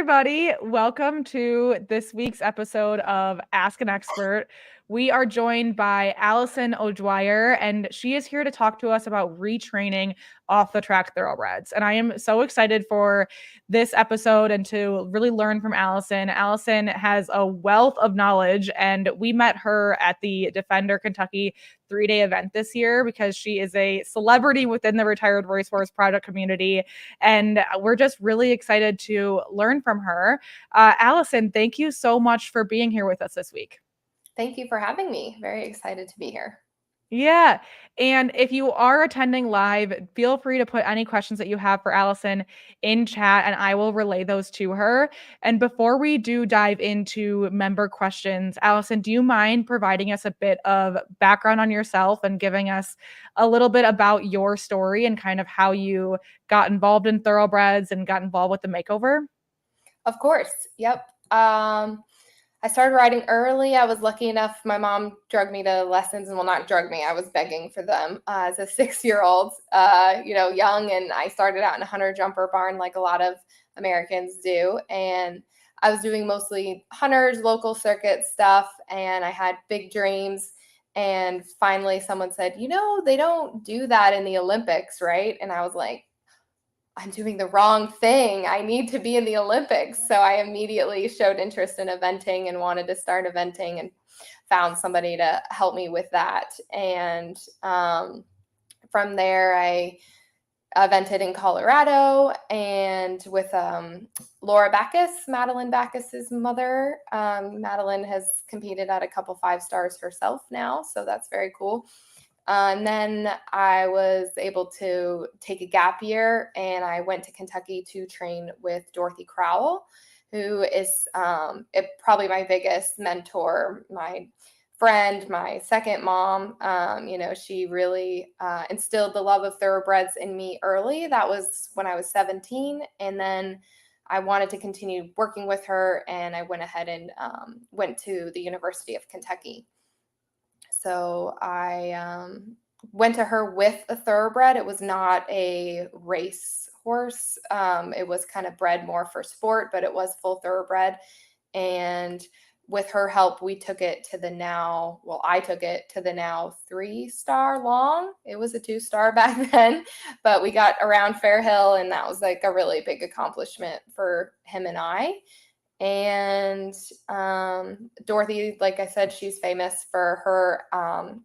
everybody. Welcome to this week's episode of Ask an Expert. We are joined by Alison O'Dwyer, and she is here to talk to us about retraining off the track thoroughbreds. And I am so excited for this episode and to really learn from Alison. Alison has a wealth of knowledge, and we met her at the Defender Kentucky 3-day event this year because she is a celebrity within the Retired Racehorse Project community. And we're just really excited to learn from her. Alison, thank you so much for being here with us this week. Thank you for having me. Very excited to be here. Yeah. And if you are attending live, feel free to put any questions that you have for Alison in chat and I will relay those to her. And before we do dive into member questions, Alison, do you mind providing us a bit of background on yourself and giving us a little bit about your story and kind of how you got involved in thoroughbreds and got involved with the makeover? Of course. Yep. I started riding early. I was lucky enough. My mom drugged me to lessons, and well, not drugged me. I was begging for them as a 6-year-old, young. And I started out in a hunter jumper barn like a lot of Americans do. And I was doing mostly hunters, local circuit stuff. And I had big dreams. And finally someone said, they don't do that in the Olympics, right? And I was like, I'm doing the wrong thing. I need to be in the Olympics. So I immediately showed interest in eventing and wanted to start eventing and found somebody to help me with that. And from there, I evented in Colorado and with Laura Backus, Madeline Backus's mother. Madeline has competed at a couple 5 stars herself now. So that's very cool. And then I was able to take a gap year and I went to Kentucky to train with Dorothy Crowell, who is probably my biggest mentor, my friend, my second mom. She really instilled the love of thoroughbreds in me early. That was when I was 17. And then I wanted to continue working with her and I went ahead and went to the University of Kentucky. So I went to her with a thoroughbred. It was not a race horse. It was kind of bred more for sport, but it was full thoroughbred. And with her help, we took it to the now, I took it to the now 3-star long. It was a 2-star back then, but we got around Fair Hill and that was like a really big accomplishment for him and I. And Dorothy, like I said, she's famous for her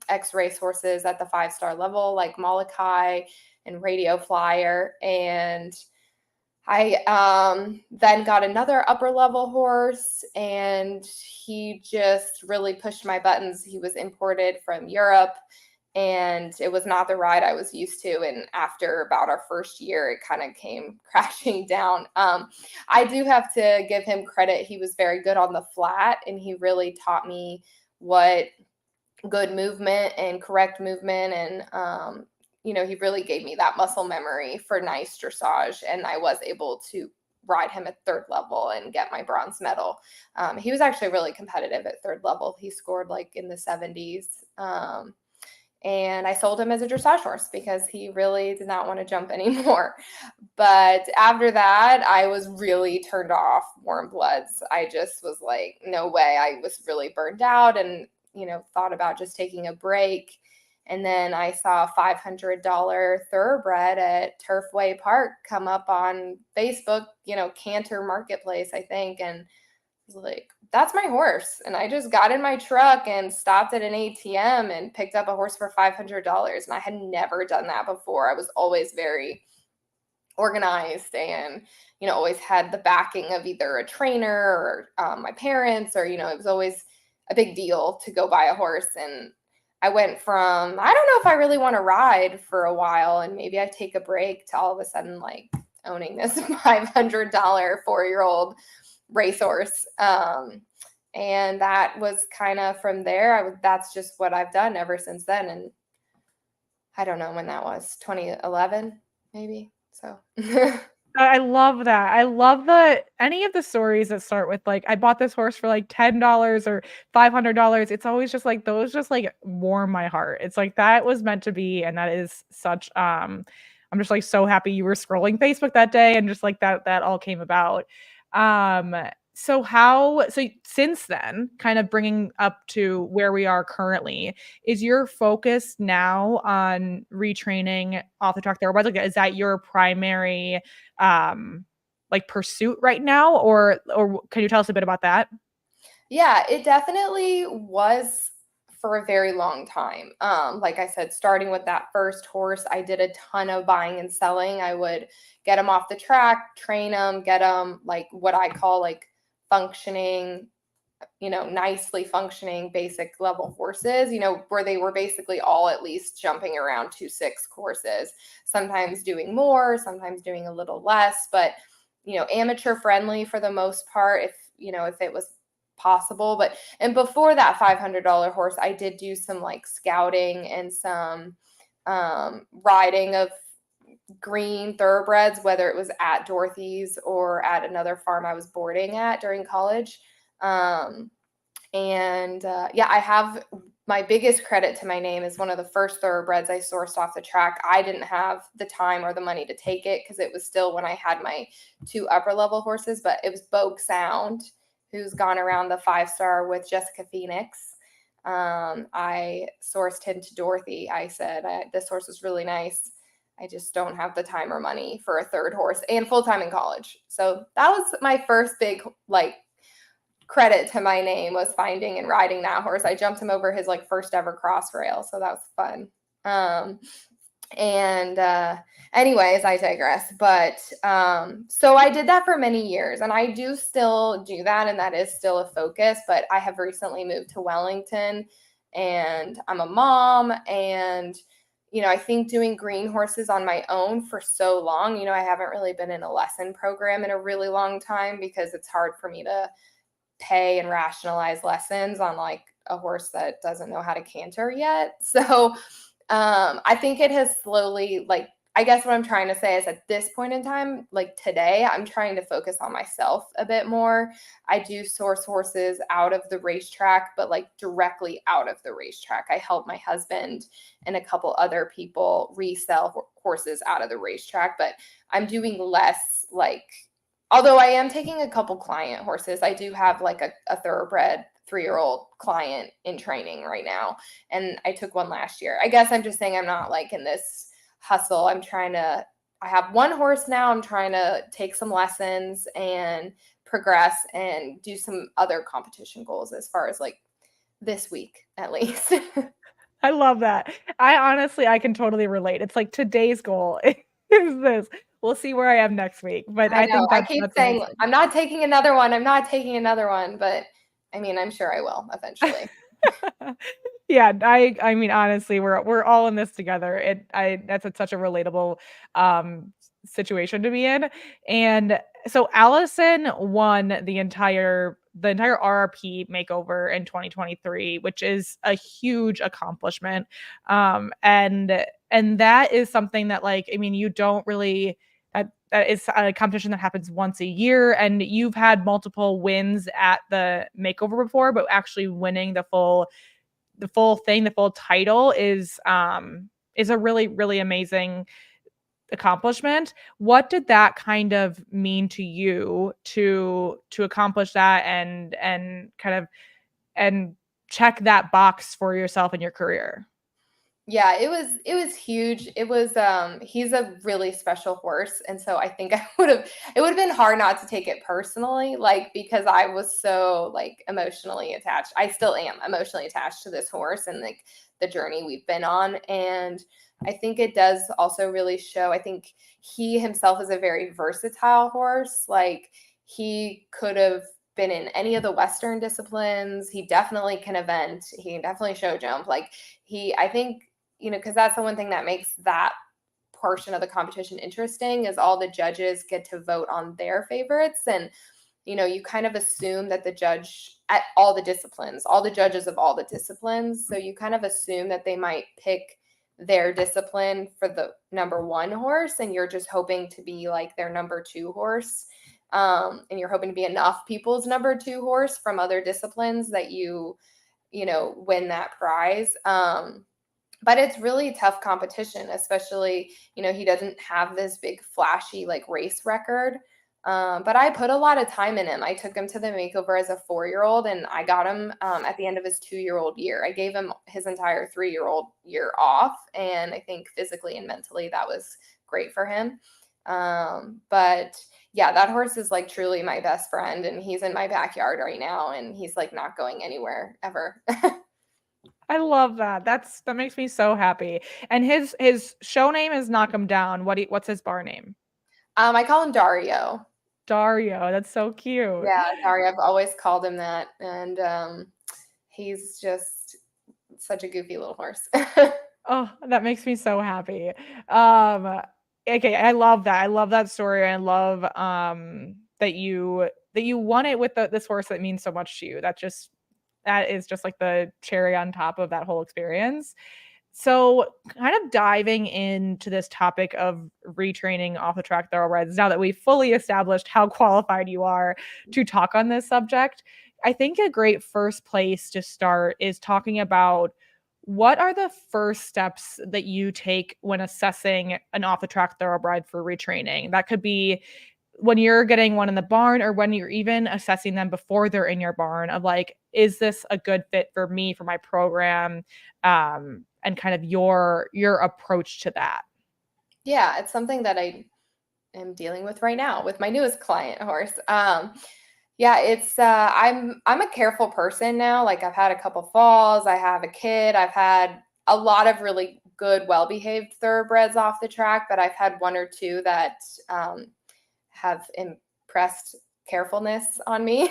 ex-racehorses at the 5-star level, like Molokai and Radio Flyer. And I then got another upper level horse, and he just really pushed my buttons. He was imported from Europe, and it was not the ride I was used to. And after about our first year, it kind of came crashing down. I do have to give him credit. He was very good on the flat, and he really taught me what good movement and correct movement. And, he really gave me that muscle memory for nice dressage. And I was able to ride him at 3rd level and get my bronze medal. He was actually really competitive at 3rd level. He scored like in the 70s. And I sold him as a dressage horse because he really did not want to jump anymore. But after that, I was really turned off warm bloods. I just was like, no way. I was really burned out and, thought about just taking a break. And then I saw a $500 thoroughbred at Turfway Park come up on Facebook, Cantor Marketplace, I think. And I was like, that's my horse. And I just got in my truck and stopped at an ATM and picked up a horse for $500. And I had never done that before. I was always very organized and, always had the backing of either a trainer or my parents, or, it was always a big deal to go buy a horse. And I went from, I don't know if I really want to ride for a while and maybe I take a break, to all of a sudden like owning this $500 4-year-old racehorse. And that was kind of from there. That's just what I've done ever since then. And I don't know when that was, 2011, maybe. So I love that. I love any of the stories that start with like, I bought this horse for like $10 or $500. It's always just like, those just like warm my heart. It's like, that was meant to be. And that is such, I'm just like so happy you were scrolling Facebook that day and just like that all came about. So since then, kind of bringing up to where we are currently, is your focus now on retraining off the track thoroughbreds? Like, is that your primary like pursuit right now, or can you tell us a bit about that? Yeah, it definitely was for a very long time. Like I said, starting with that first horse, I did a ton of buying and selling. I would get them off the track, train them, get them like what I call like functioning, nicely functioning basic level horses, where they were basically all at least jumping around 2.6 courses, sometimes doing more, sometimes doing a little less, but, amateur friendly for the most part, if it was possible. And before that $500 horse, I did do some like scouting and some riding of green thoroughbreds, whether it was at Dorothy's or at another farm I was boarding at during college. I have my biggest credit to my name is one of the first thoroughbreds I sourced off the track. I didn't have the time or the money to take it because it was still when I had my 2 upper level horses, but it was Bogue Sound, who's gone around the 5-star with Jessica Phoenix. I sourced him to Dorothy. I said, this horse is really nice. I just don't have the time or money for a third horse and full-time in college. So that was my first big, like, credit to my name, was finding and riding that horse. I jumped him over his like first ever cross rail. So that was fun. Anyways, I digress. But so I did that for many years, and I do still do that, and that is still a focus. But I have recently moved to Wellington, and I'm a mom, and I think doing green horses on my own for so long, I haven't really been in a lesson program in a really long time because it's hard for me to pay and rationalize lessons on like a horse that doesn't know how to canter yet. So I think it has slowly, like, I guess what I'm trying to say is at this point in time, like today, I'm trying to focus on myself a bit more. I do source horses out of the racetrack, but like directly out of the racetrack. I help my husband and a couple other people resell horses out of the racetrack, but I'm doing less, like, although I am taking a couple client horses. I do have like a thoroughbred 3-year-old client in training right now. And I took one last year. I guess I'm just saying I'm not like in this hustle. I have one horse now. I'm trying to take some lessons and progress and do some other competition goals as far as like this week at least. I love that. I can totally relate. It's like today's goal is this. We'll see where I am next week. But I I know. think I that's keep that's saying amazing. I'm not taking another one. I'm not taking another one, but I mean, I'm sure I will eventually. Yeah, I mean, honestly, we're all in this together. Such a relatable um situation to be in. And so Allison won the entire RRP makeover in 2023, which is a huge accomplishment. And that is something that, like, I mean, you don't really that is a competition that happens once a year, and you've had multiple wins at the makeover before, but actually winning the full title is a really, really amazing accomplishment. What did that kind of mean to you to accomplish that and kind of and check that box for yourself in your career? Yeah, it was huge. It was he's a really special horse, and so I think it would have been hard not to take it personally, like, because I was so like emotionally attached. I still am emotionally attached to this horse and like the journey we've been on. And I think it does also really show, I think he himself is a very versatile horse. Like, he could have been in any of the Western disciplines. He definitely can event. He can definitely show jump. Like, I think, because that's the one thing that makes that portion of the competition interesting, is all the judges get to vote on their favorites. And, you kind of assume that the judge at all the judges of all the disciplines. So you kind of assume that they might pick their discipline for the number 1 horse, and you're just hoping to be like their number 2 horse. And you're hoping to be enough people's number 2 horse from other disciplines that win that prize. But it's really tough competition, especially, he doesn't have this big flashy like race record But I put a lot of time in him. I took him to the makeover as a 4-year-old, and I got him at the end of his 2-year-old year. I gave him his entire 3-year-old year off, and I think physically and mentally that was great for him. But yeah, that horse is like truly my best friend, and he's in my backyard right now, and he's like not going anywhere ever. I love that. That makes me so happy. And his show name is Knockemdown. What's his bar name? I call him Dario. Dario. That's so cute. Yeah, Dario. I've always called him that, and he's just such a goofy little horse. Oh, that makes me so happy. Okay, I love that. I love that story. I love that you won it with this horse that means so much to you. That is just like the cherry on top of that whole experience. So, kind of diving into this topic of retraining off the track thoroughbreds, now that we've fully established how qualified you are to talk on this subject, I think a great first place to start is talking about what are the first steps that you take when assessing an off the track thoroughbred for retraining. That could be when you're getting one in the barn, or when you're even assessing them before they're in your barn, of like, is this a good fit for me, for my program, and kind of your approach to that. Yeah, it's something that I am dealing with right now with my newest client horse. Yeah, it's I'm a careful person now. Like, I've had a couple falls, I have a kid, I've had a lot of really good, well-behaved thoroughbreds off the track, but I've had one or two that have impressed carefulness on me.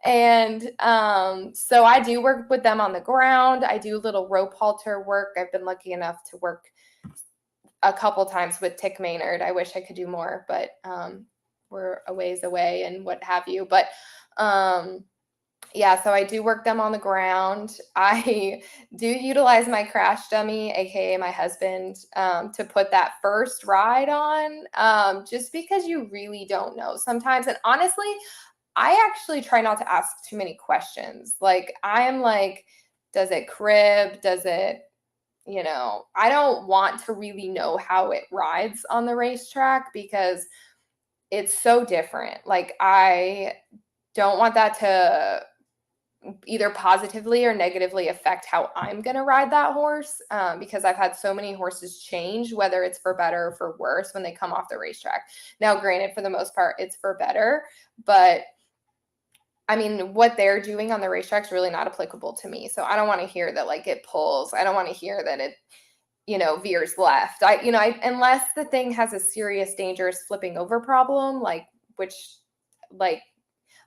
And so I do work with them on the ground. I do little rope halter work. I've been lucky enough to work a couple times with Tick Maynard. I wish I could do more, but we're a ways away and what have you. But yeah, so I do work them on the ground. I do utilize my crash dummy, aka my husband, to put that first ride on, just because you really don't know sometimes. And honestly, I actually try not to ask too many questions. Like, I'm like, does it crib? Does it, I don't want to really know how it rides on the racetrack, because it's so different. Like, I don't want that to either positively or negatively affect how I'm going to ride that horse, because I've had so many horses change, whether it's for better or for worse, when they come off the racetrack. Now, granted, for the most part, it's for better, but I mean, what they're doing on the racetrack is really not applicable to me. So I don't want to hear that, like, it pulls. I don't want to hear that it, veers left. Unless the thing has a serious, dangerous flipping over problem, which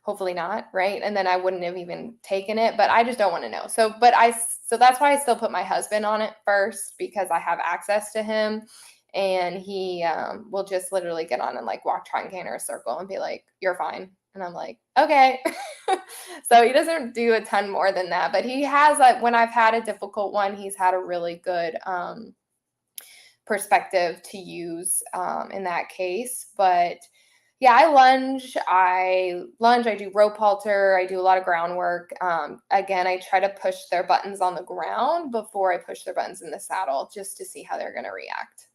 hopefully not, right? And then I wouldn't have even taken it, but I just don't want to know. So that's why I still put my husband on it first, because I have access to him, and he will just literally get on and walk, try and canter a circle and be like, "You're fine." And I'm like, okay. So he doesn't do a ton more than that, but he has, when I've had a difficult one, he's had a really good perspective to use in that case. But yeah, I do rope halter, I do a lot of groundwork. Again, I try to push their buttons on the ground before I push their buttons in the saddle, just to see how they're going to react.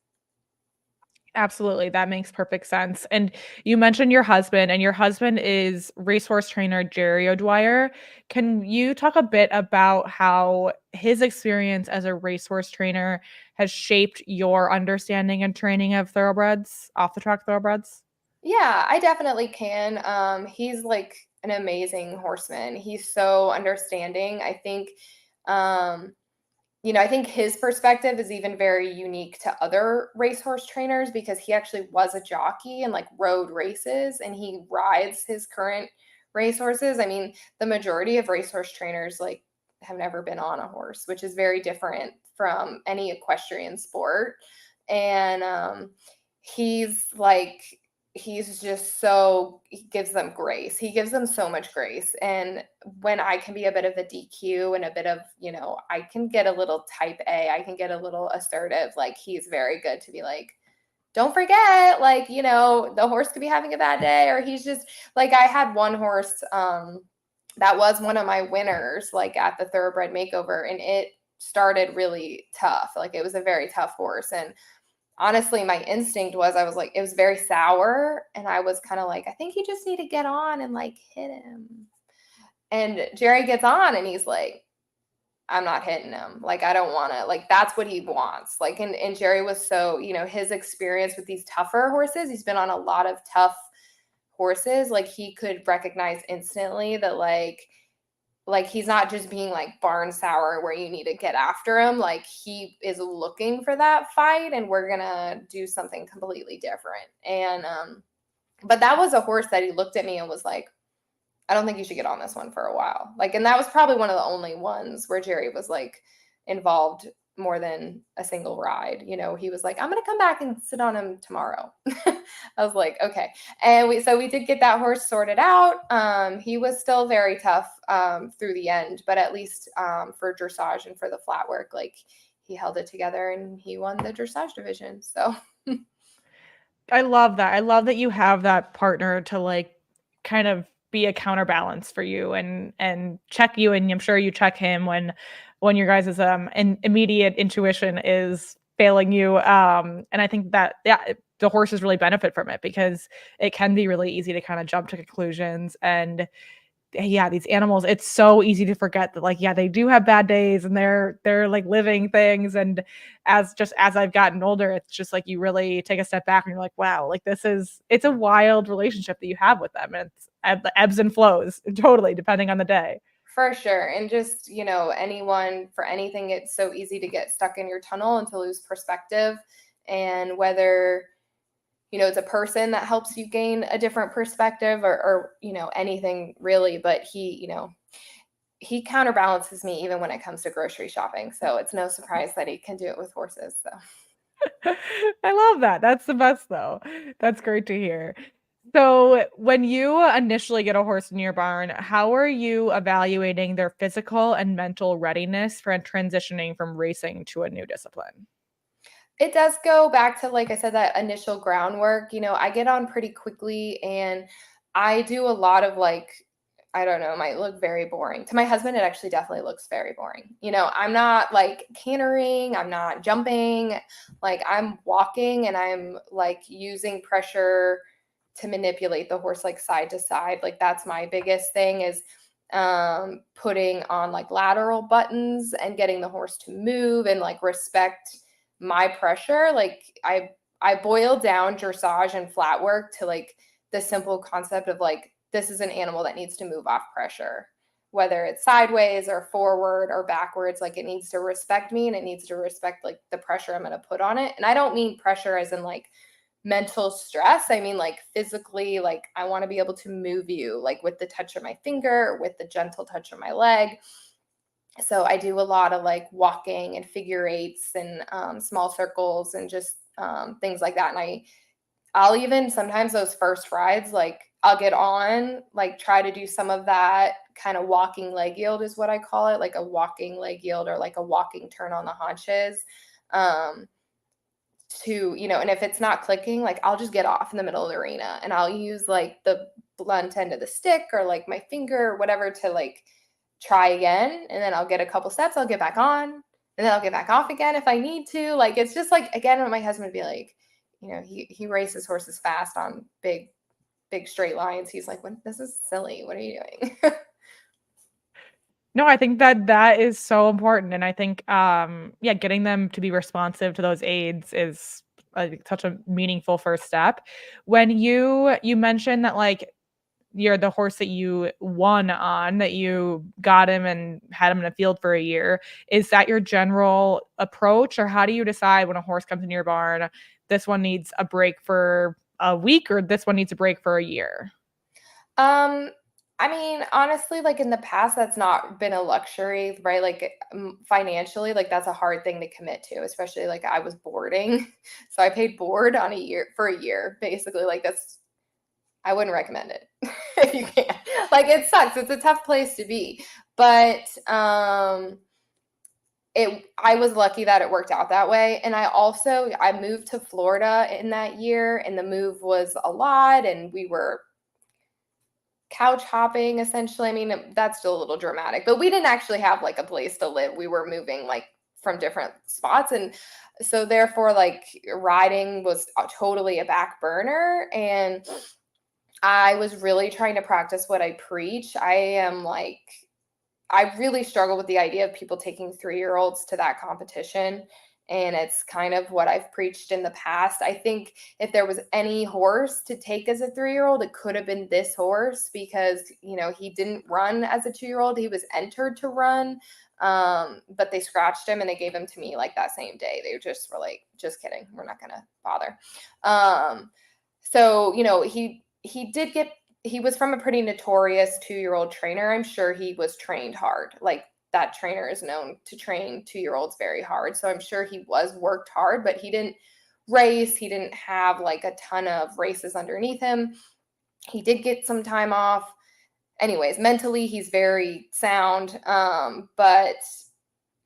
Absolutely. That makes perfect sense. And you mentioned your husband, and your husband is racehorse trainer Jerry O'Dwyer. Can you talk a bit about how his experience as a racehorse trainer has shaped your understanding and training of thoroughbreds, off the track thoroughbreds? Yeah, I definitely can. He's like an amazing horseman. He's so understanding. I think his perspective is even very unique to other racehorse trainers, because he actually was a jockey and rode races, and he rides his current racehorses. I mean, the majority of racehorse trainers have never been on a horse, which is very different from any equestrian sport. And he's just he gives them grace. He gives them so much grace. And when I can be a bit of a DQ and a bit of, I can get a little type A, I can get a little assertive, he's very good to be like, don't forget, the horse could be having a bad day. Or he's just I had one horse that was one of my winners, at the Thoroughbred Makeover, and it started really tough. It was a very tough horse. And honestly, my instinct was, I was like, it was very sour. And I was kind of like, I think you just need to get on and like hit him. And Jerry gets on and he's like, I'm not hitting him. Like, I don't want to, like, that's what he wants. Like, and Jerry was so, his experience with these tougher horses, he's been on a lot of tough horses. Like, he could recognize instantly that, like he's not just being like barn sour where you need to get after him. Like, he is looking for that fight and we're going to do something completely different. And, but that was a horse that he looked at me and was like, I don't think you should get on this one for a while. Like, and that was probably one of the only ones where Jerry was like involved more than a single ride. He was like, I'm going to come back and sit on him tomorrow. I was like, okay. And we did get that horse sorted out. He was still very tough through the end, but at least for dressage and for the flat work, like, he held it together and he won the dressage division. So I love that. I love that you have that partner to like kind of be a counterbalance for you and check you, and I'm sure you check him when your guys' immediate intuition is failing you. And I think that the horses really benefit from it because it can be really easy to kind of jump to conclusions. And yeah, these animals, it's so easy to forget that, like, yeah, they do have bad days and they're like living things. And as I've gotten older, it's just like you really take a step back and you're like, wow, like it's a wild relationship that you have with them. And it's ebbs and flows totally depending on the day. for sure. And just, anyone for anything, it's so easy to get stuck in your tunnel and to lose perspective. And whether, it's a person that helps you gain a different perspective or anything really, but he counterbalances me even when it comes to grocery shopping. So it's no surprise that he can do it with horses. So I love that. That's the best though. That's great to hear. So when you initially get a horse in your barn, how are you evaluating their physical and mental readiness for transitioning from racing to a new discipline? it does go back to, like I said, that initial groundwork. I get on pretty quickly and I do a lot of, like, I don't know, it might look very boring. To my husband, it actually definitely looks very boring. I'm not like cantering, I'm not jumping, like, I'm walking and I'm like using pressure to manipulate the horse, like, side to side. Like, that's my biggest thing is putting on like lateral buttons and getting the horse to move and like respect my pressure. Like, I boil down dressage and flat work to like the simple concept of like, this is an animal that needs to move off pressure, whether it's sideways or forward or backwards. Like, it needs to respect me and it needs to respect like the pressure I'm going to put on it. And I don't mean pressure as in like mental stress. I mean, like, physically, like, I want to be able to move you like with the touch of my finger, with the gentle touch of my leg. So I do a lot of like walking and figure eights and small circles and just things like that. And I'll even sometimes those first rides, like, I'll get on, like, try to do some of that kind of walking leg yield is what I call it, like a walking leg yield or like a walking turn on the haunches. And if it's not clicking, like, I'll just get off in the middle of the arena and I'll use like the blunt end of the stick or like my finger or whatever to like try again. And then I'll get a couple steps, I'll get back on, and then I'll get back off again if I need to. Like, it's just like, again, my husband would be like, he races horses fast on big straight lines. He's like, this is silly. What are you doing? No, I think that is so important. And I think, yeah, getting them to be responsive to those aids is such a meaningful first step. When you mentioned that, like, you're the horse that you won on, that you got him and had him in a field for a year. Is that your general approach, or how do you decide when a horse comes in your barn, this one needs a break for a week or this one needs a break for a year? I mean, honestly, like, in the past, that's not been a luxury, right? Like, financially, like, that's a hard thing to commit to, especially like I was boarding. So I paid board on for a year, basically. Like, I wouldn't recommend it if you can't. Like, it sucks. It's a tough place to be. But I was lucky that it worked out that way. And I moved to Florida in that year, and the move was a lot, and we were couch hopping essentially. I mean, that's still a little dramatic, but we didn't actually have like a place to live. We were moving like from different spots. And so therefore, like, riding was totally a back burner. And I was really trying to practice what I preach. I really struggle with the idea of people taking 3-year-olds to that competition. And it's kind of what I've preached in the past. I think if there was any horse to take as a 3-year-old, it could have been this horse, because, you know, he didn't run as a 2-year-old. He was entered to run, but they scratched him and they gave him to me like that same day. They just were like, just kidding, we're not going to bother. So, you know, he was from a pretty notorious 2-year-old trainer. I'm sure he was trained hard. Like, that trainer is known to train 2-year-olds very hard. So I'm sure he was worked hard, but he didn't race. He didn't have like a ton of races underneath him. He did get some time off. Anyways, mentally, he's very sound. But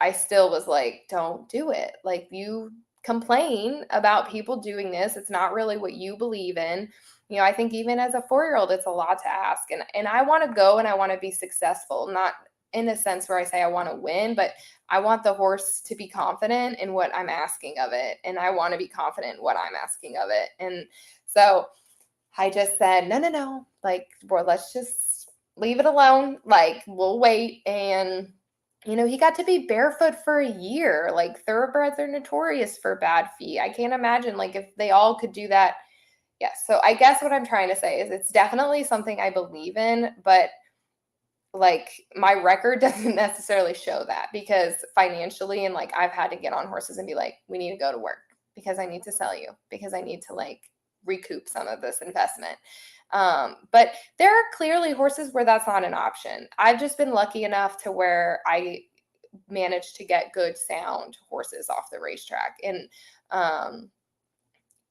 I still was like, don't do it. Like, you complain about people doing this. It's not really what you believe in. You know, I think even as a 4-year-old, it's a lot to ask. And I want to go and I want to be successful, not in a sense where I say I want to win, but I want the horse to be confident in what I'm asking of it. And I want to be confident in what I'm asking of it. And so I just said, no, like, boy, let's just leave it alone. Like, we'll wait. And, you know, he got to be barefoot for a year. Like, thoroughbreds are notorious for bad feet. I can't imagine, like, if they all could do that. Yes. So I guess what I'm trying to say is it's definitely something I believe in, but like, my record doesn't necessarily show that, because financially, and like, I've had to get on horses and be like, we need to go to work because I need to sell you, because I need to like recoup some of this investment. But there are clearly horses where that's not an option. I've just been lucky enough to where I managed to get good sound horses off the racetrack. And,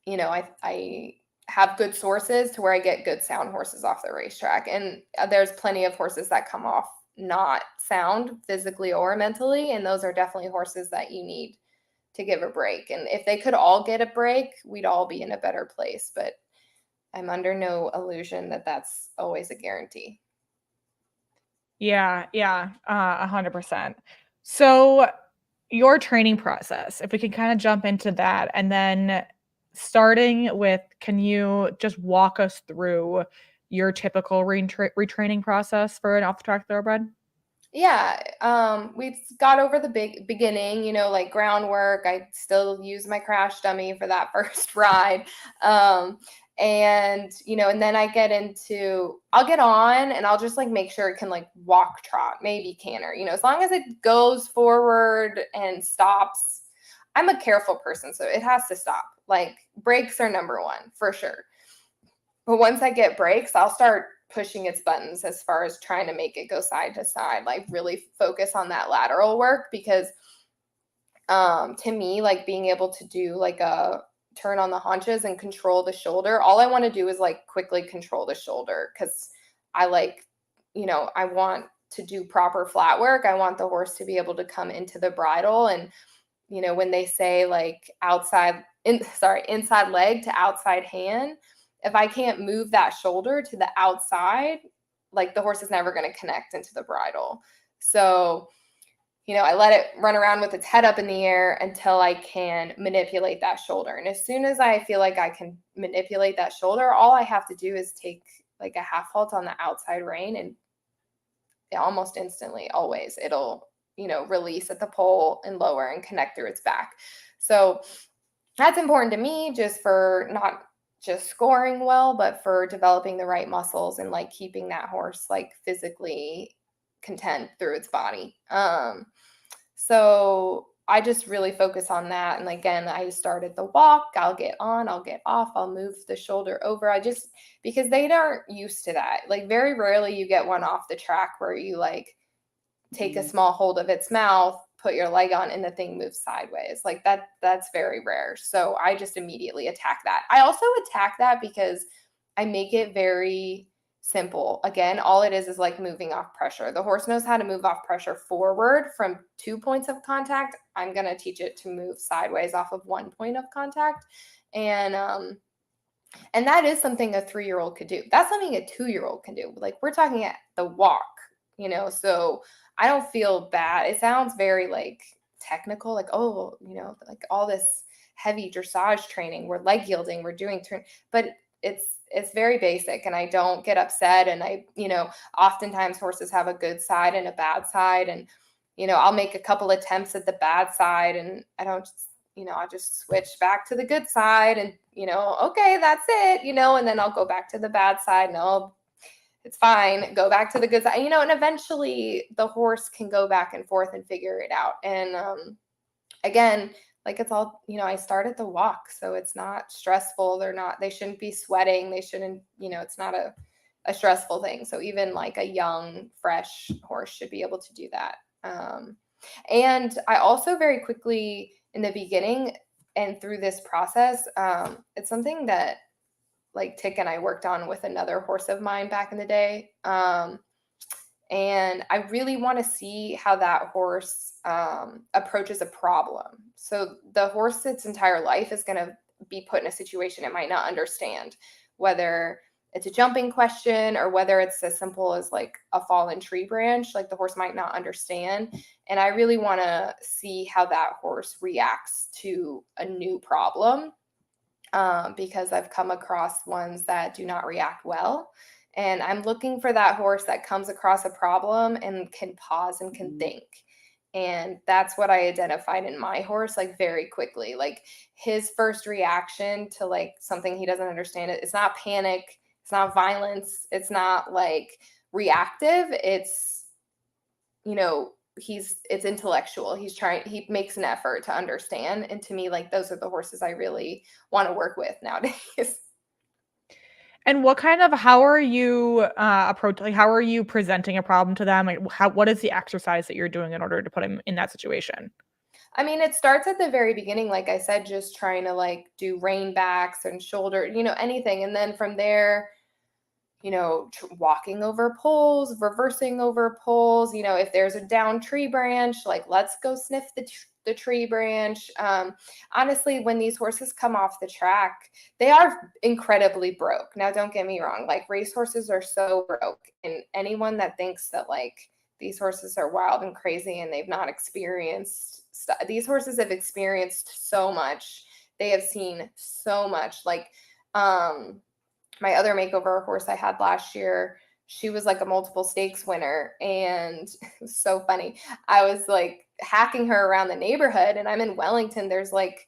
you know, I have good sources to where I get good sound horses off the racetrack. And there's plenty of horses that come off not sound physically or mentally. And those are definitely horses that you need to give a break. And if they could all get a break, we'd all be in a better place. But I'm under no illusion that that's always a guarantee. Yeah, 100%. So your training process, if we can kind of jump into that, and then starting with, can you just walk us through your typical retraining process for an off-the-track thoroughbred? Yeah, we got over the beginning, you know, like groundwork. I still use my crash dummy for that first ride. And, you know, and then I'll get on and I'll just like make sure it can like walk trot, maybe canter, you know, as long as it goes forward and stops. I'm a careful person, so it has to stop. Like, brakes are number one for sure. But once I get brakes, I'll start pushing its buttons as far as trying to make it go side to side, like really focus on that lateral work, because to me, like, being able to do like a turn on the haunches and control the shoulder, all I want to do is like quickly control the shoulder, because I like, you know, I want to do proper flat work. I want the horse to be able to come into the bridle. And, you know, when they say like inside leg to outside hand, if I can't move that shoulder to the outside, like, the horse is never going to connect into the bridle. So, you know, I let it run around with its head up in the air until I can manipulate that shoulder. And as soon as I feel like I can manipulate that shoulder, all I have to do is take like a half halt on the outside rein, and almost instantly, always, it'll, you know, release at the pole and lower and connect through its back. So that's important to me, just for not just scoring well, but for developing the right muscles and like keeping that horse like physically content through its body. So I just really focus on that. And again, I started the walk. I'll get on, I'll get off, I'll move the shoulder over. Because they aren't used to that. Like, very rarely you get one off the track where you like take a small hold of its mouth, put your leg on, and the thing moves sideways. Like, that's very rare. So I just immediately attack that. I also attack that because I make it very simple. Again, all it is like moving off pressure. The horse knows how to move off pressure forward from 2 points of contact. I'm going to teach it to move sideways off of 1 point of contact. And that is something a 3-year-old could do. That's something a 2-year-old can do. Like, we're talking at the walk, you know, so I don't feel bad. It sounds very like technical, like, oh, like all this heavy dressage training, we're leg yielding, we're doing turn, but it's very basic, and I don't get upset. And oftentimes horses have a good side and a bad side, and I'll make a couple attempts at the bad side, and I don't just, I'll just switch back to the good side, and okay, that's it, and then I'll go back to the bad side. No, it's fine, go back to the good side, and eventually the horse can go back and forth and figure it out. And again, like, it's all, I start at the walk, so it's not stressful. They shouldn't be sweating. They shouldn't, it's not a stressful thing. So even like a young, fresh horse should be able to do that. And I also very quickly in the beginning and through this process, it's something that like Tick and I worked on with another horse of mine back in the day. And I really want to see how that horse approaches a problem. So the horse, its entire life, is going to be put in a situation it might not understand, whether it's a jumping question or whether it's as simple as like a fallen tree branch. Like, the horse might not understand. And I really want to see how that horse reacts to a new problem, because I've come across ones that do not react well. And I'm looking for that horse that comes across a problem and can pause and can think. And that's what I identified in my horse, like, very quickly. Like, his first reaction to like something he doesn't understand, it's not panic, it's not violence, it's not like reactive. It's, it's intellectual. He makes an effort to understand. And to me, like, those are the horses I really want to work with nowadays. And how are you how are you presenting a problem to them? Like, what is the exercise that you're doing in order to put them in that situation? I mean, it starts at the very beginning, like I said, just trying to like do rein backs and shoulder, anything. And then from there, walking over poles, reversing over poles, if there's a down tree branch, like, let's go sniff the tree branch. Honestly, when these horses come off the track, they are incredibly broke. Now, don't get me wrong, like, racehorses are so broke, and anyone that thinks that like these horses are wild and crazy and they've not experienced stuff, these horses have experienced so much. They have seen so much. Like, my other makeover horse I had last year, she was like a multiple stakes winner, and it was so funny. I was like hacking her around the neighborhood, and I'm in Wellington. There's like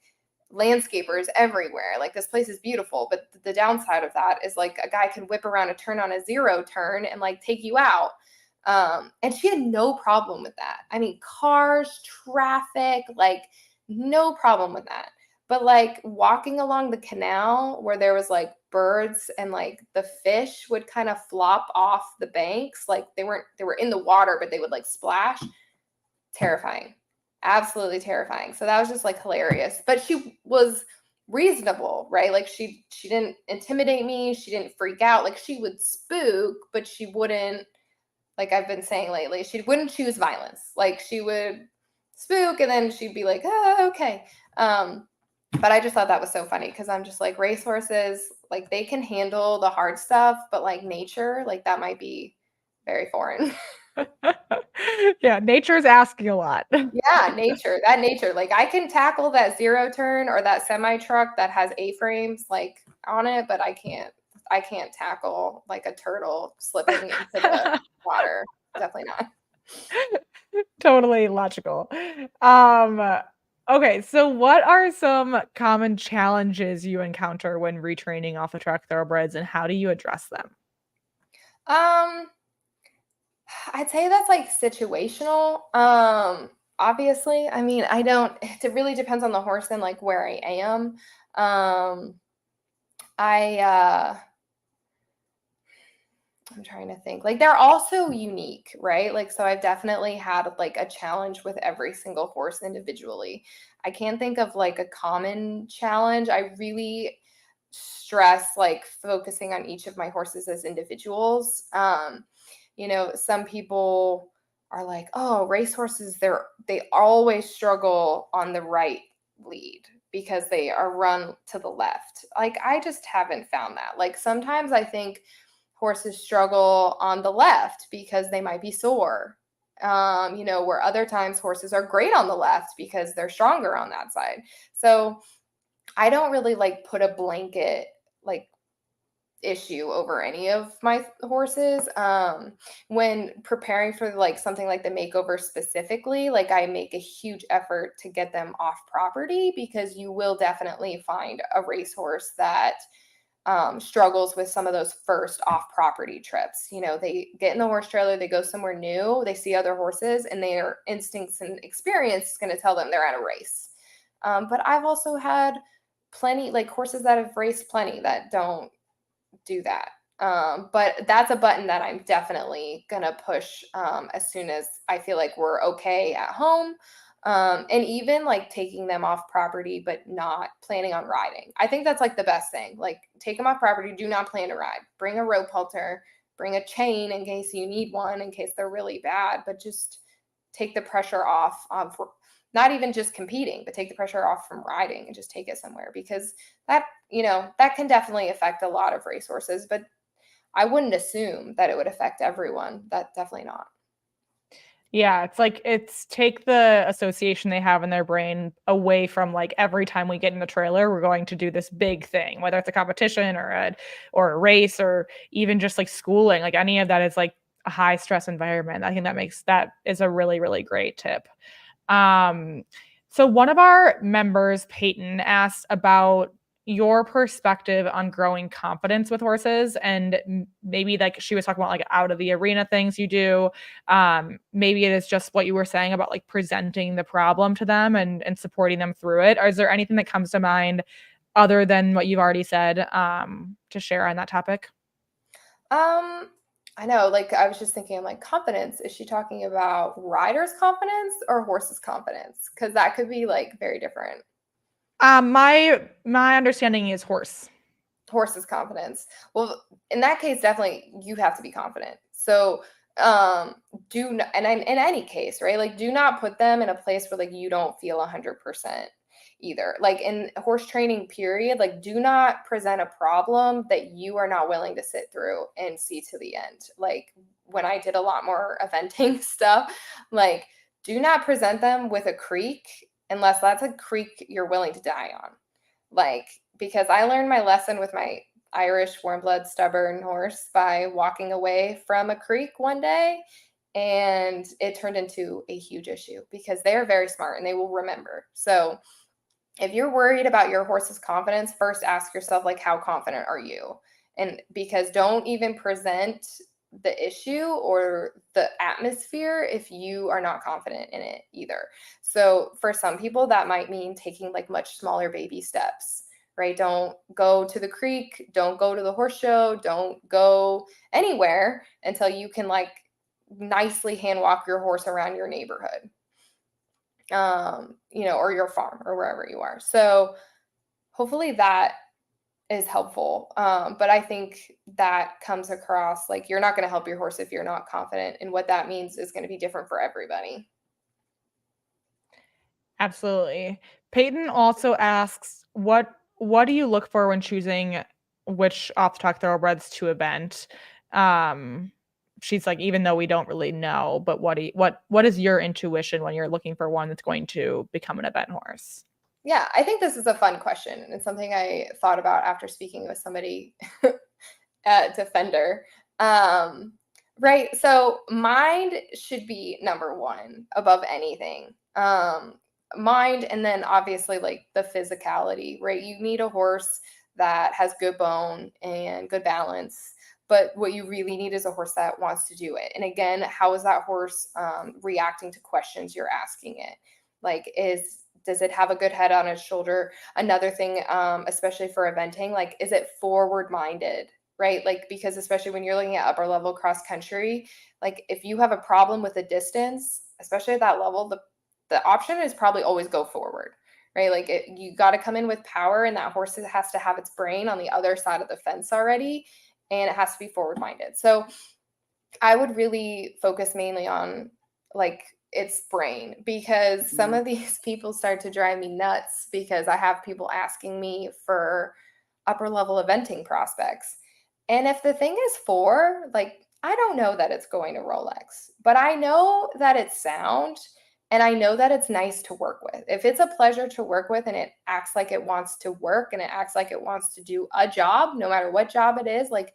landscapers everywhere. Like, this place is beautiful, but the downside of that is like a guy can whip around a turn on a zero turn and like take you out. And she had no problem with that. I mean, cars, traffic, like, no problem with that. But like walking along the canal where there was like birds and like the fish would kind of flop off the banks, like they were in the water, but they would like splash. Terrifying. Absolutely terrifying. So that was just like hilarious. But she was reasonable, right? Like, she didn't intimidate me. She didn't freak out. Like, she would spook, but she wouldn't, like I've been saying lately, she wouldn't choose violence. Like, she would spook and then she'd be like, oh, okay. But I just thought that was so funny, because I'm just like, racehorses, like, they can handle the hard stuff, but like nature, like, that might be very foreign. Yeah, nature's asking a lot. Yeah, nature, like, I can tackle that zero turn or that semi truck that has A-frames like on it, but I can't tackle like a turtle slipping into the water. Definitely not. Totally logical. Okay, so what are some common challenges you encounter when retraining off the track thoroughbreds, and how do you address them? I'd say that's like situational. Obviously, I mean, it really depends on the horse and like where I am. I'm trying to think. Like, they're all so unique, right? Like, so I've definitely had like a challenge with every single horse individually. I can't think of like a common challenge. I really stress like focusing on each of my horses as individuals. Some people are like, oh, racehorses, they always struggle on the right lead because they are run to the left. Like, I just haven't found that. Like, sometimes I think horses struggle on the left because they might be sore. Where other times horses are great on the left because they're stronger on that side. So I don't really like put a blanket like issue over any of my horses. When preparing for like something like the makeover specifically, like I make a huge effort to get them off property, because you will definitely find a racehorse that struggles with some of those first off property trips. They get in the horse trailer, they go somewhere new, they see other horses, and their instincts and experience is going to tell them they're at a race. But I've also had plenty, like horses that have raced plenty that don't do that. But that's a button that I'm definitely going to push as soon as I feel like we're okay at home. And even like taking them off property, but not planning on riding. I think that's like the best thing. Like take them off property, do not plan to ride. Bring a rope halter, bring a chain in case you need one, in case they're really bad, but just take the pressure off for not even just competing, but take the pressure off from riding and just take it somewhere, because that can definitely affect a lot of racehorses, but I wouldn't assume that it would affect everyone. That definitely not. Yeah, it's take the association they have in their brain away from like every time we get in the trailer, we're going to do this big thing, whether it's a competition or a race or even just like schooling, like any of that is like a high stress environment. I think that is a really, really great tip. So one of our members, Peyton, asked about your perspective on growing confidence with horses, and maybe like she was talking about like out of the arena things you do. Maybe it is just what you were saying about like presenting the problem to them and supporting them through it. Or is there anything that comes to mind other than what you've already said to share on that topic? I know, like I was just thinking, I'm like, confidence. Is she talking about riders' confidence or horses' confidence? Because that could be like very different. My understanding is Horses' confidence. Well, in that case, definitely you have to be confident. So do not, and in any case, right? Like do not put them in a place where like you don't feel 100% either. Like in horse training period, like do not present a problem that you are not willing to sit through and see to the end. Like when I did a lot more eventing stuff, like do not present them with a creek unless that's a creek you're willing to die on. Like, because I learned my lesson with my Irish warm blood stubborn horse by walking away from a creek one day, and it turned into a huge issue because they are very smart and they will remember. So if you're worried about your horse's confidence, first ask yourself, like, how confident are you? And because don't even present the issue or the atmosphere if you are not confident in it either. So for some people, that might mean taking like much smaller baby steps, right? Don't go to the creek, don't go to the horse show, don't go anywhere until you can like nicely hand walk your horse around your neighborhood. Or your farm or wherever you are. So hopefully that is helpful. But I think that comes across like you're not going to help your horse if you're not confident. And what that means is going to be different for everybody. Absolutely. Peyton also asks, what do you look for when choosing which off-the-track thoroughbreds to event? She's like, even though we don't really know, but what is your intuition when you're looking for one that's going to become an event horse? Yeah, I think this is a fun question. And it's something I thought about after speaking with somebody at Defender. Right. So mind should be number one above anything. Mind, and then obviously like the physicality, right? You need a horse that has good bone and good balance. But what you really need is a horse that wants to do it. And again, how is that horse reacting to questions you're asking it? Like, does it have a good head on its shoulder? Another thing, especially for eventing, like, is it forward minded? Right? Like, because especially when you're looking at upper level cross country, like if you have a problem with the distance, especially at that level, the option is probably always go forward, right? Like you got to come in with power, and that horse has to have its brain on the other side of the fence already, and it has to be forward minded. So I would really focus mainly on like its brain, because some of these people start to drive me nuts because I have people asking me for upper level eventing prospects. And if the thing is 4, like I don't know that it's going to Rolex, but I know that it's sound and I know that it's nice to work with. If it's a pleasure to work with and it acts like it wants to work and it acts like it wants to do a job, no matter what job it is, like,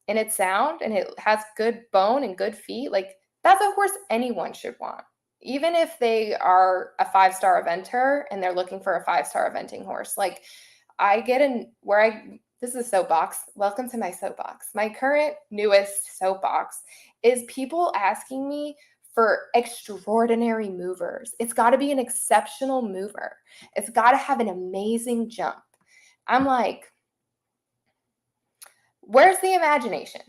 and it's sound and it has good bone and good feet, like that's a horse anyone should want. Even if they are a 5-star eventer and they're looking for a 5-star eventing horse. Like I get in where this is soapbox. Welcome to my soapbox. My current newest soapbox is people asking me for extraordinary movers. It's got to be an exceptional mover. It's got to have an amazing jump. I'm like, where's the imagination?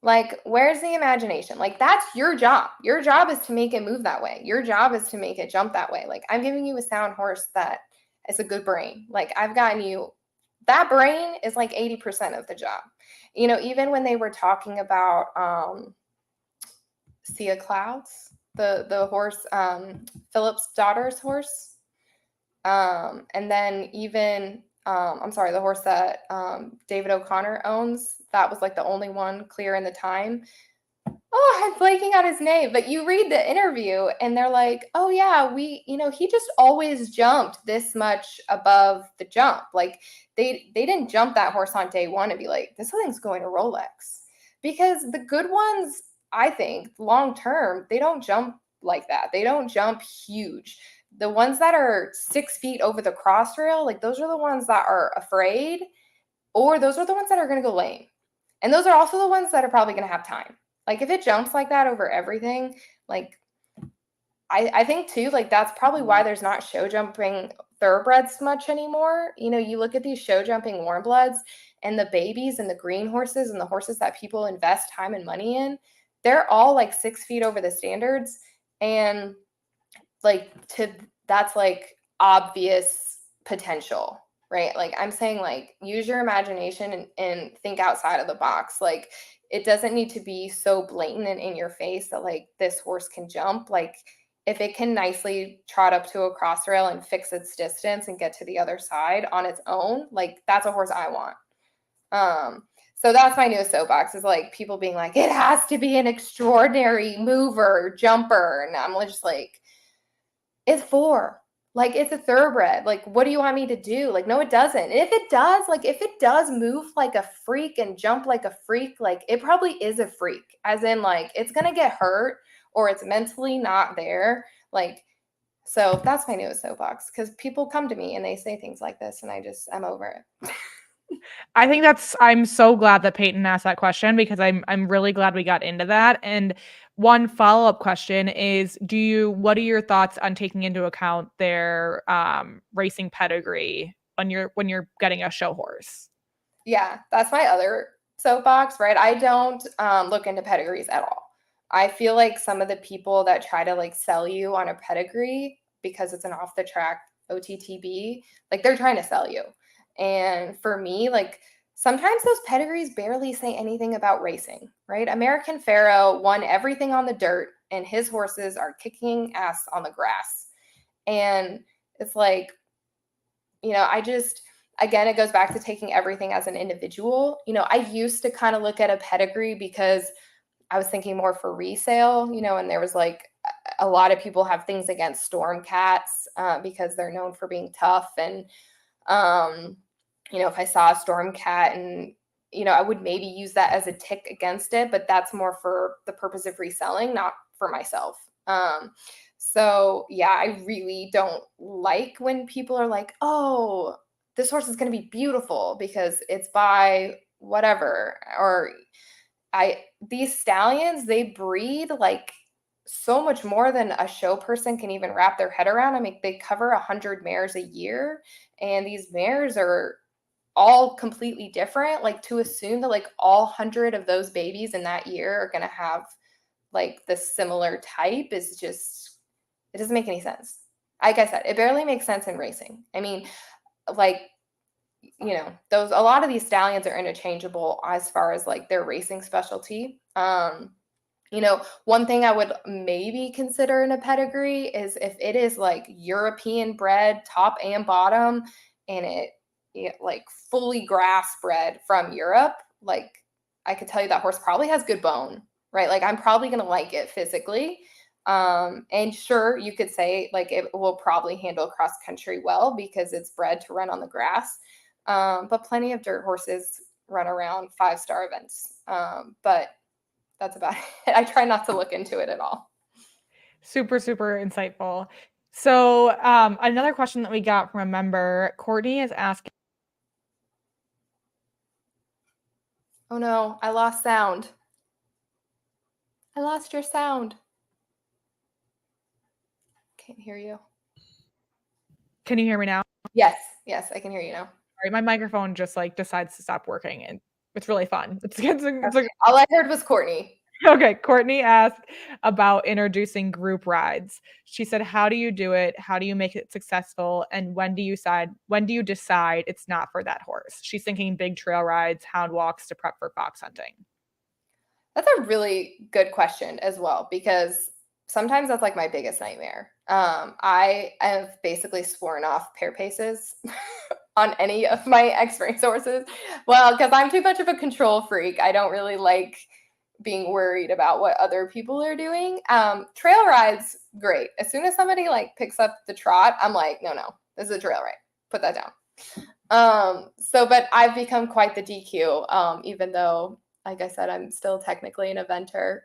Like, where's the imagination? Like, that's your job. Your job is to make it move that way. Your job is to make it jump that way. Like, I'm giving you a sound horse that is a good brain. Like, I've gotten you, that brain is like 80% of the job. You know, even when they were talking about Sia Clouds, the horse, Philip's daughter's horse. And then even, I'm sorry, the horse that David O'Connor owns, that was like the only one clear in the time. Oh, I'm blanking out his name, but you read the interview and they're like, oh yeah, he just always jumped this much above the jump. Like they didn't jump that horse on day one and be like, this thing's going to Rolex. Because the good ones, I think, long term, they don't jump like that. They don't jump huge. The ones that are 6 feet over the cross rail, like those are the ones that are afraid, or those are the ones that are going to go lame. And those are also the ones that are probably going to have time. Like if it jumps like that over everything, like I think too, like that's probably why there's not show jumping thoroughbreds much anymore. You know, you look at these show jumping warm bloods and the babies and the green horses and the horses that people invest time and money in, they're all like 6 feet over the standards. And that's like obvious potential, right? Like I'm saying, like use your imagination and think outside of the box. Like it doesn't need to be so blatant and in your face that like this horse can jump. Like if it can nicely trot up to a cross rail and fix its distance and get to the other side on its own, like that's a horse I want. So that's my newest soapbox is like people being like, it has to be an extraordinary mover, jumper. And I'm just like, it's 4. Like, it's a thoroughbred. Like, what do you want me to do? Like, no, it doesn't. And if it does move like a freak and jump like a freak, like, it probably is a freak. As in, like, it's going to get hurt or it's mentally not there. Like, so that's my newest soapbox because people come to me and they say things like this and I'm over it. I think I'm so glad that Peyton asked that question because I'm really glad we got into that. And one follow-up question is, what are your thoughts on taking into account their racing pedigree when you're getting a show horse? Yeah, that's my other soapbox, right? I don't look into pedigrees at all. I feel like some of the people that try to like sell you on a pedigree because it's an off the track OTTB, like they're trying to sell you. And for me, like sometimes those pedigrees barely say anything about racing, right? American Pharoah won everything on the dirt and his horses are kicking ass on the grass. And it's like, again, it goes back to taking everything as an individual. I used to kind of look at a pedigree because I was thinking more for resale, and there was like a lot of people have things against storm cats because they're known for being tough. And, if I saw a storm cat and, I would maybe use that as a tick against it, but that's more for the purpose of reselling, not for myself. So yeah, I really don't like when people are like, oh, this horse is going to be beautiful because it's by whatever, or these stallions, they breed like so much more than a show person can even wrap their head around. I mean, they cover 100 mares a year and these mares are all completely different. Like to assume that like all 100 of those babies in that year are going to have like the similar type is just, it doesn't make any sense. Like I said, it barely makes sense in racing. I mean, like, a lot of these stallions are interchangeable as far as like their racing specialty. One thing I would maybe consider in a pedigree is if it is like European bred top and bottom and it like fully grass bred from Europe, like I could tell you that horse probably has good bone. right? Like I'm probably going to like it physically. And sure, you could say like it will probably handle cross country well because it's bred to run on the grass. But plenty of dirt horses run around 5-star events. But that's about it. I try not to look into it at all. Super, super insightful. So another question that we got from a member, Courtney, is asking. Oh no, I lost sound. I lost your sound. Can't hear you. Can you hear me now? Yes, I can hear you now. Sorry, my microphone just like decides to stop working, and it's really fun. It's Okay. All I heard was Courtney. Okay, Courtney asked about introducing group rides. She said, "How do you do it? How do you make it successful? And when do you decide it's not for that horse?" She's thinking big trail rides, hound walks to prep for fox hunting. That's a really good question as well, because sometimes that's like my biggest nightmare. I have basically sworn off pair paces on any of my experience horses. Well, because I'm too much of a control freak. I don't really like being worried about what other people are doing. Trail rides, great. As soon as somebody like picks up the trot, I'm like, no, this is a trail ride. Put that down. But I've become quite the DQ, even though, like I said, I'm still technically an eventer.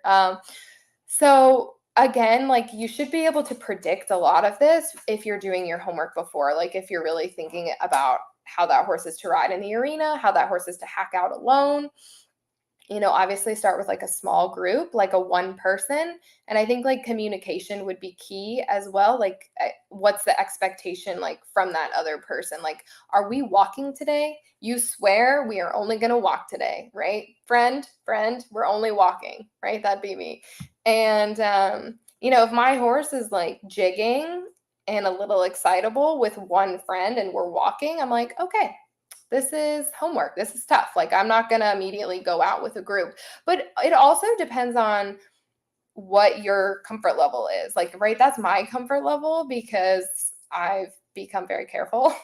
So again, like you should be able to predict a lot of this if you're doing your homework before, like if you're really thinking about how that horse is to ride in the arena, how that horse is to hack out alone. Obviously start with like a small group, like a one person. And I think like communication would be key as well. Like what's the expectation like from that other person? Like, are we walking today? You swear we are only going to walk today, right? Friend, we're only walking, right? That'd be me. And, if my horse is like jigging and a little excitable with one friend and we're walking, I'm like, okay, this is homework. This is tough. Like I'm not going to immediately go out with a group, but it also depends on what your comfort level is. Like, right. That's my comfort level because I've become very careful,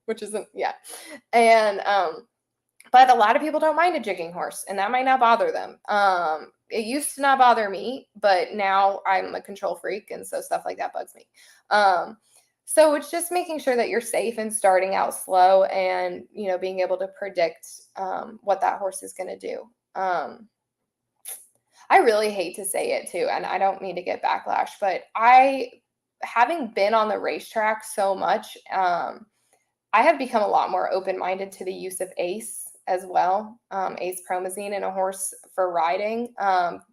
which isn't, yeah. And, but a lot of people don't mind a jigging horse and that might not bother them. It used to not bother me, but now I'm a control freak. And so stuff like that bugs me. So it's just making sure that you're safe and starting out slow and, being able to predict what that horse is going to do. I really hate to say it too, and I don't mean to get backlash, but having been on the racetrack so much, I have become a lot more open-minded to the use of ACE as well, ACE promazine in a horse for riding.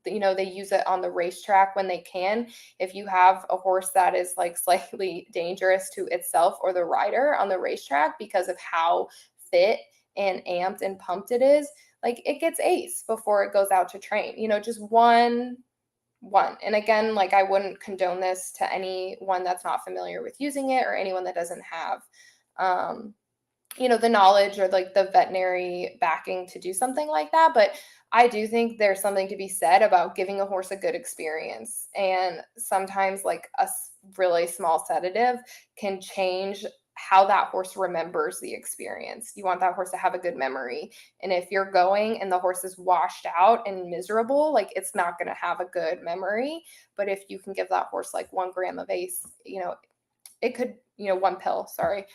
They use it on the racetrack when they can. If you have a horse that is like slightly dangerous to itself or the rider on the racetrack because of how fit and amped and pumped it is, like it gets ACE before it goes out to train, just one. And again, like I wouldn't condone this to anyone that's not familiar with using it or anyone that doesn't have, the knowledge or like the veterinary backing to do something like that. But I do think there's something to be said about giving a horse a good experience. And sometimes like a really small sedative can change how that horse remembers the experience. You want that horse to have a good memory. And if you're going and the horse is washed out and miserable, like it's not going to have a good memory. But if you can give that horse like 1 gram of ACE, it could, 1 pill, sorry.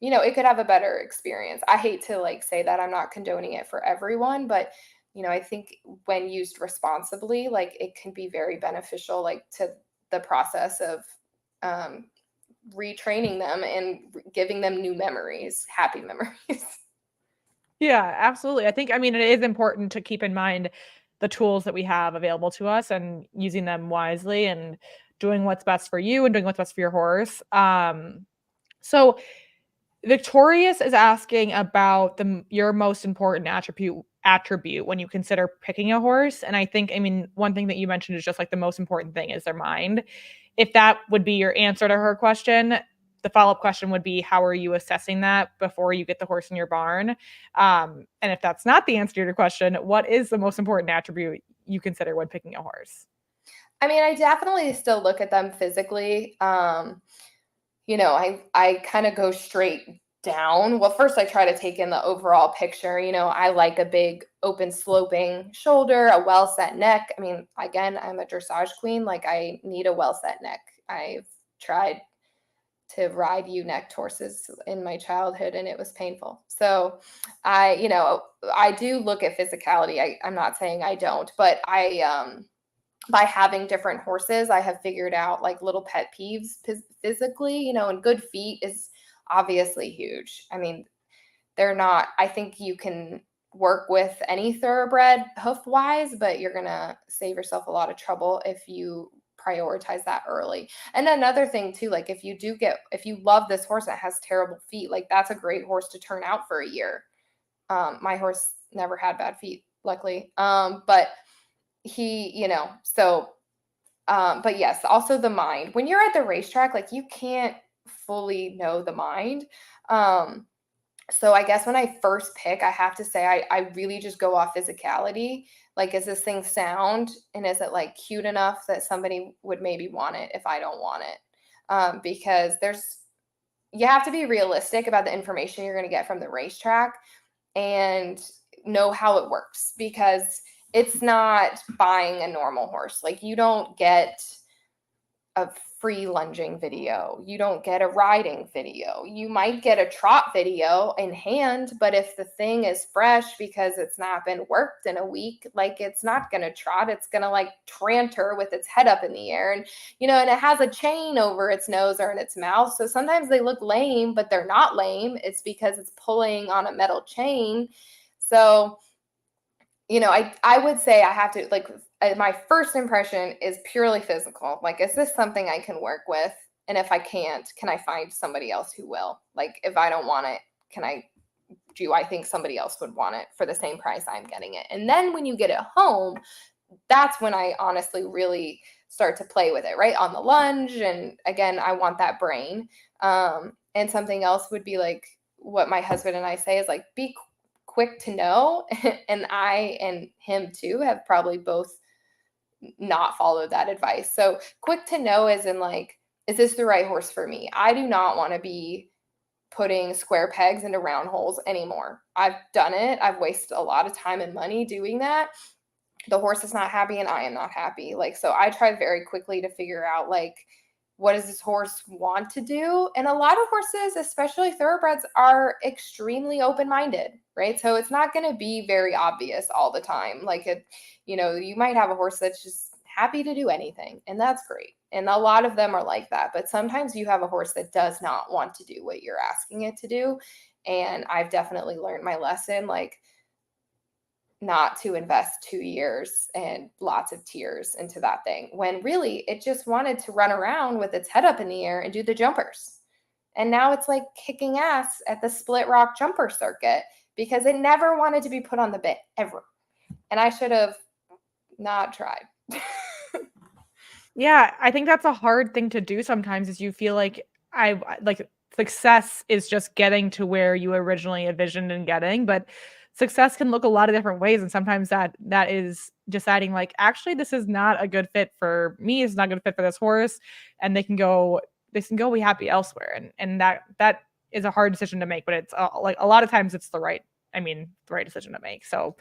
It could have a better experience. I hate to like say that I'm not condoning it for everyone, but I think when used responsibly, like it can be very beneficial, like to the process of retraining them and giving them new memories, happy memories. Yeah, absolutely. It is important to keep in mind the tools that we have available to us and using them wisely and doing what's best for you and doing what's best for your horse. So Victorious is asking about your most important attribute when you consider picking a horse. And one thing that you mentioned is just like the most important thing is their mind. If that would be your answer to her question, the follow-up question would be, how are you assessing that before you get the horse in your barn? And if that's not the answer to your question, what is the most important attribute you consider when picking a horse? I definitely still look at them physically. I kind of go straight down. Well, first I try to take in the overall picture. You know, I like a big open sloping shoulder, a well set neck. I mean, again, I'm a dressage queen. Like I need a well set neck. I've tried to ride ewe-necked horses in my childhood and it was painful. So I do look at physicality. I'm not saying I don't, but by having different horses, I have figured out like little pet peeves physically, you know, and good feet is obviously huge. I mean, I think you can work with any thoroughbred hoof wise, but you're going to save yourself a lot of trouble if you prioritize that early. And another thing too, like if you love this horse that has terrible feet, like that's a great horse to turn out for a year. My horse never had bad feet, luckily. But he, you know, so, but yes, also the mind. When you're at the racetrack, like you can't fully know the mind. So I guess when I first pick, I have to say I really just go off physicality. Like, is this thing sound? And is it like cute enough that somebody would maybe want it if I don't want it? Because you have to be realistic about the information you're going to get from the racetrack and know how it works, because it's not buying a normal horse. Like you don't get a free lunging video. You don't get a riding video. You might get a trot video in hand, but if the thing is fresh because it's not been worked in a week, like it's not going to trot. It's going to like tranter with its head up in the air. And, you know, and it has a chain over its nose or in its mouth. So sometimes they look lame, but they're not lame. It's because it's pulling on a metal chain. So, you know, I would say I have to, like, my first impression is purely physical. Like, is this something I can work with? And if I can't, can I find somebody else who will? Like, if I don't want it, do I think somebody else would want it for the same price I'm getting it? And then when you get it home, that's when I honestly really start to play with it, right? On the lunge. And again, I want that brain. And something else would be like what my husband and I say is like, be quick to know. And I and him too have probably both not followed that advice. So quick to know is in like, is this the right horse for me? I do not want to be putting square pegs into round holes anymore. I've done it. I've wasted a lot of time and money doing that. The horse is not happy and I am not happy. Like, so I try very quickly to figure out like, what does this horse want to do? And a lot of horses, especially thoroughbreds, are extremely open-minded, right? So it's not going to be very obvious all the time. Like, you might have a horse that's just happy to do anything, and that's great. And a lot of them are like that. But sometimes you have a horse that does not want to do what you're asking it to do. And I've definitely learned my lesson, like, not to invest 2 years and lots of tears into that thing when really it just wanted to run around with its head up in the air and do the jumpers. And now it's like kicking ass at the split rock jumper circuit because it never wanted to be put on the bit ever. And I should have not tried. Yeah, I think that's a hard thing to do sometimes is you feel like success is just getting to where you originally envisioned and getting, but success can look a lot of different ways. And sometimes that is deciding like, actually, this is not a good fit for me. It's not a good fit for this horse. And they can go be happy elsewhere. And that is a hard decision to make, but it's like a lot of times it's the right decision to make. So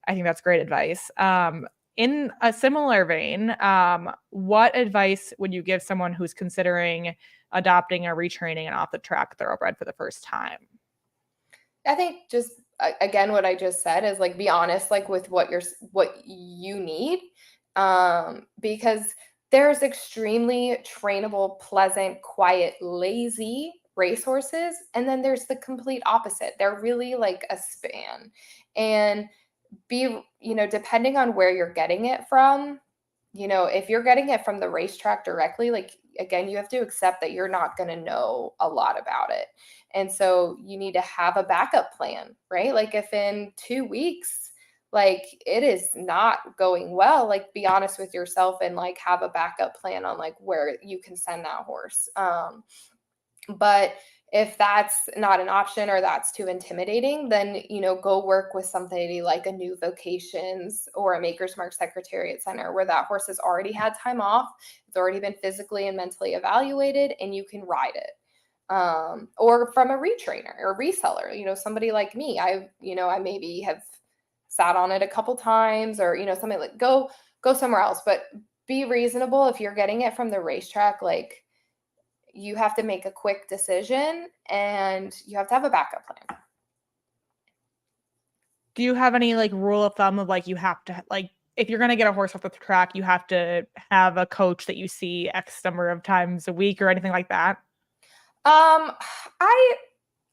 I think that's great advice. In a similar vein, what advice would you give someone who's considering adopting or retraining an off the track thoroughbred for the first time? I think just, again, what I just said is like, be honest, like with what you need. Because there's extremely trainable, pleasant, quiet, lazy racehorses. And then there's the complete opposite. They're really like a span. And depending on where you're getting it from, if you're getting it from the racetrack directly, like, again, you have to accept that you're not going to know a lot about it. And so you need to have a backup plan, right? Like if in 2 weeks, like it is not going well, like be honest with yourself and like have a backup plan on like where you can send that horse. But if that's not an option or that's too intimidating, then, go work with somebody like a New Vocations or a Maker's Mark Secretariat Center where that horse has already had time off. It's already been physically and mentally evaluated and you can ride it. or from a retrainer or reseller, somebody like me. I maybe have sat on it a couple times, or, something like go somewhere else, but be reasonable. If you're getting it from the racetrack, like, you have to make a quick decision and you have to have a backup plan. Do you have any like rule of thumb of like, you have to like, if you're going to get a horse off the track, you have to have a coach that you see X number of times a week or anything like that?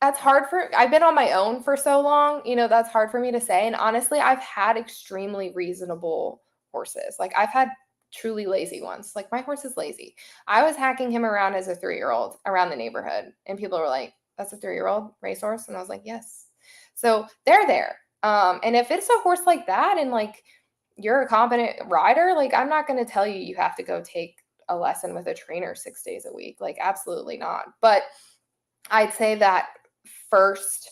That's hard I've been on my own for so long, that's hard for me to say. And honestly, I've had extremely reasonable horses. Like, I've had truly lazy ones. Like, my horse is lazy. I was hacking him around as a 3-year-old around the neighborhood, and people were like, "That's a 3-year-old racehorse?" And I was like, "Yes." So they're there. And if it's a horse like that, and like, you're a competent rider, like, I'm not going to tell you have to go take a lesson with a trainer 6 days a week. Like, absolutely not. But I'd say that first,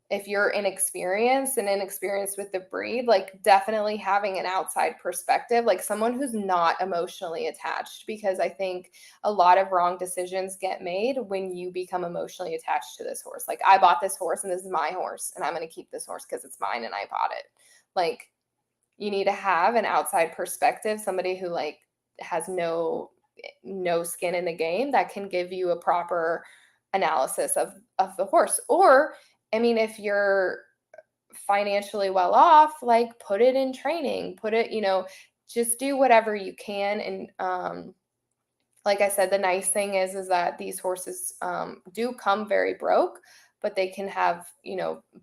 if you're inexperienced with the breed, like, definitely having an outside perspective, like someone who's not emotionally attached, because I think a lot of wrong decisions get made when you become emotionally attached to this horse. Like, I bought this horse and this is my horse and I'm going to keep this horse because it's mine and I bought it. Like, you need to have an outside perspective, somebody who like has no skin in the game, that can give you a proper analysis of the horse. Or, I mean, if you're financially well off, like, put it in training, just do whatever you can. And like I said, the nice thing is that these horses do come very broke, but they can have,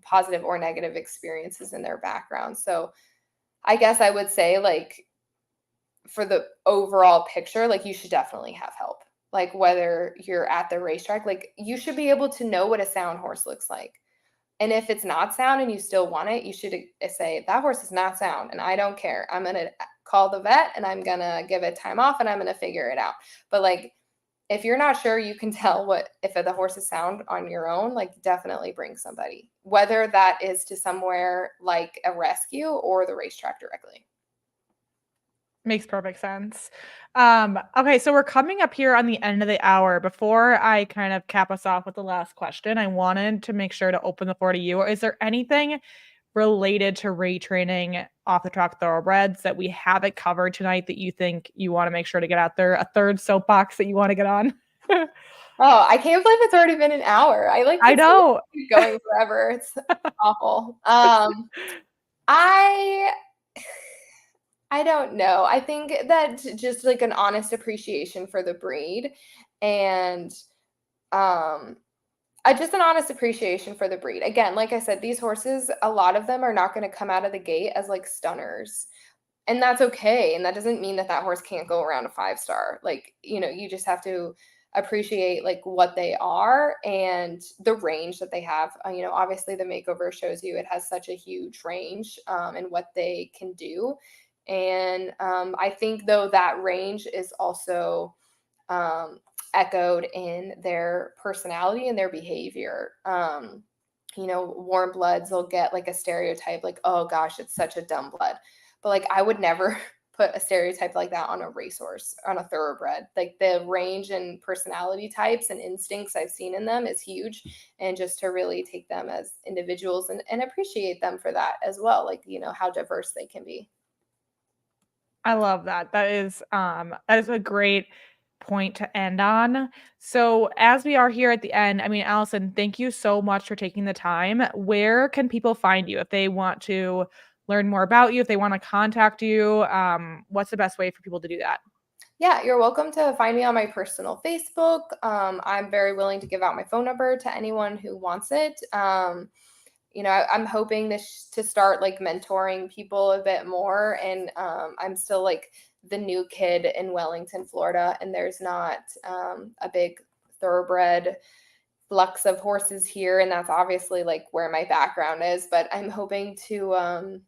positive or negative experiences in their background. So I guess I would say, like, for the overall picture, like, you should definitely have help. Like, whether you're at the racetrack, like, you should be able to know what a sound horse looks like. And if it's not sound and you still want it, you should say, "That horse is not sound and I don't care. I'm going to call the vet and I'm going to give it time off and I'm going to figure it out." But like, if you're not sure, you can tell if the horse is sound on your own, like, definitely bring somebody, whether that is to somewhere like a rescue or the racetrack directly. Makes perfect sense. Okay, so we're coming up here on the end of the hour. Before I kind of cap us off with the last question, I wanted to make sure to open the floor to you. Is there anything related to retraining off the track thoroughbreds that we haven't covered tonight that you think you want to make sure to get out there? A third soapbox that you want to get on? Oh, I can't believe it's already been an hour. I know. Keep going forever. It's awful. I don't know. I think that just like an honest appreciation for the breed, and just an honest appreciation for the breed. Again, like I said, these horses, a lot of them are not going to come out of the gate as like stunners. And that's okay. And that doesn't mean that horse can't go around a 5-star. Like, you just have to appreciate like what they are and the range that they have. Obviously the makeover shows you it has such a huge range and what they can do. And I think though that range is also echoed in their personality and their behavior. Warm bloods will get like a stereotype, like, "Oh gosh, it's such a dumb blood." But like, I would never put a stereotype like that on a racehorse, on a thoroughbred. Like, the range and personality types and instincts I've seen in them is huge. And just to really take them as individuals and appreciate them for that as well. Like, how diverse they can be. I love that. That is a great point to end on. So as we are here at the end, I mean, Alison, thank you so much for taking the time. Where can people find you if they want to learn more about you, if they want to contact you? What's the best way for people to do that? Yeah, you're welcome to find me on my personal Facebook. I'm very willing to give out my phone number to anyone who wants it. I'm hoping to start like mentoring people a bit more. And I'm still like the new kid in Wellington, Florida, and there's not a big thoroughbred flux of horses here. And that's obviously like where my background is, but I'm hoping to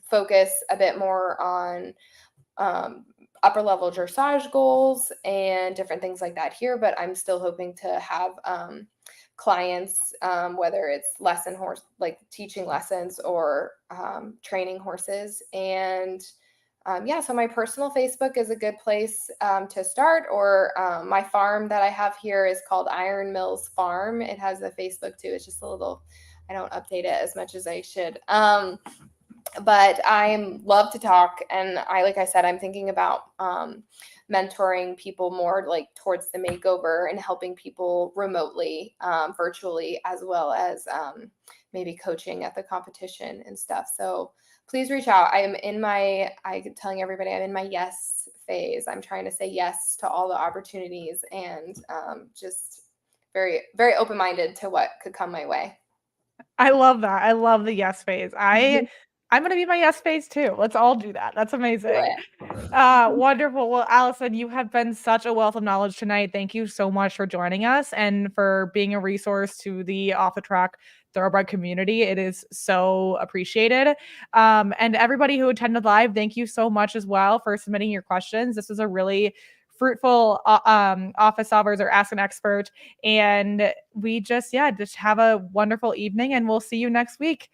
focus a bit more on upper level dressage goals and different things like that here. But I'm still hoping to have clients, whether it's lesson horse, like teaching lessons or training horses. And So my personal Facebook is a good place to start, or my farm that I have here is called Iron Mills Farm. It has a Facebook too. It's just a little, I don't update it as much as I should. But I love to talk, and like I said, I'm thinking about mentoring people more like towards the makeover and helping people remotely, virtually, as well as maybe coaching at the competition and stuff. So please reach out. I'm telling everybody I'm in my yes phase. I'm trying to say yes to all the opportunities, and just very, very open-minded to what could come my way. I love that. I love the yes phase. I'm going to be my yes phase too. Let's all do that. That's amazing. Wonderful. Well, Alison, you have been such a wealth of knowledge tonight. Thank you so much for joining us and for being a resource to the off the track thoroughbred community. It is so appreciated. And everybody who attended live, thank you so much as well for submitting your questions. This was a really fruitful office solvers or ask an expert. And we just have a wonderful evening, and we'll see you next week.